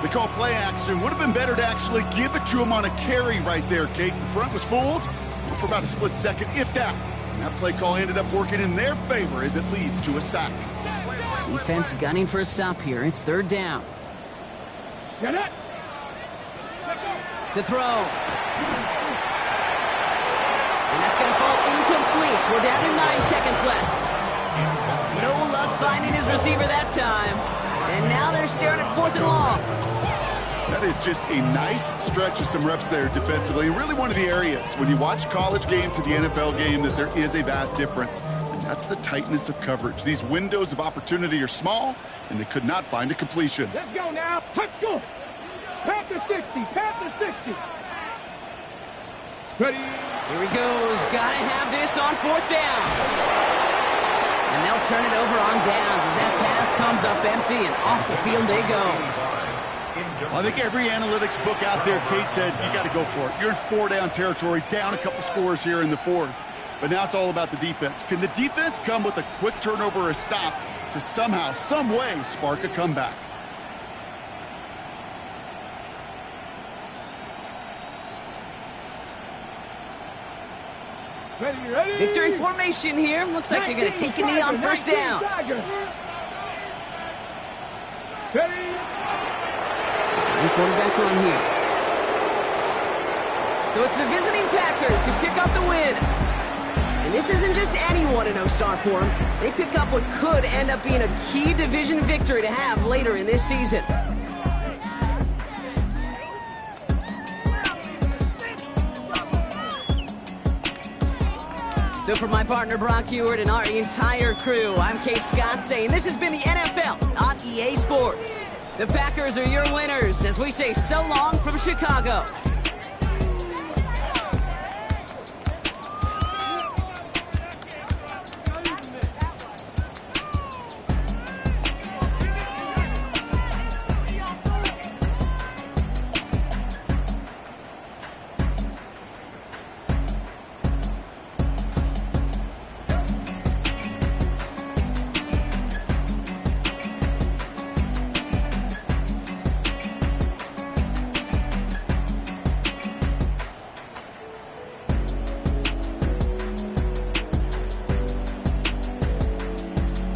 They call play action. Would have been better to actually give it to him on a carry right there, Kate. The front was fooled for about a split second, if that. And that play call ended up working in their favor as it leads to a sack. Defense gunning for a stop here. It's 3rd down. Get it. To throw. And that's going to fall incomplete. We're down to 9 seconds left. No luck finding his receiver that time. And now they're staring at 4th and long. That is just a nice stretch of some reps there defensively. Really one of the areas when you watch college game to the NFL game that there is a vast difference. And that's the tightness of coverage. These windows of opportunity are small, and they could not find a completion. Let's go now. Let's go. Panther 60, Panther 60. Ready. Here he goes. Gotta have this on 4th down. And they'll turn it over on downs as that pass comes up empty and off the field they go. Well, I think every analytics book out there, Kate said, you got to go for it. You're in 4-down territory, down a couple scores here in the 4th. But now it's all about the defense. Can the defense come with a quick turnover or a stop to somehow, some way, spark a comeback? Ready, ready. Victory formation here. Looks like they're going to take a knee on 1st down. Ready. Sign quarterback on here. So it's the visiting Packers who pick up the win. And this isn't just any 1-0 start for them. They pick up what could end up being a key division victory to have later in this season. So for my partner Brock Ewart and our entire crew, I'm Kate Scott saying this has been the NFL on EA Sports. The Packers are your winners as we say so long from Chicago.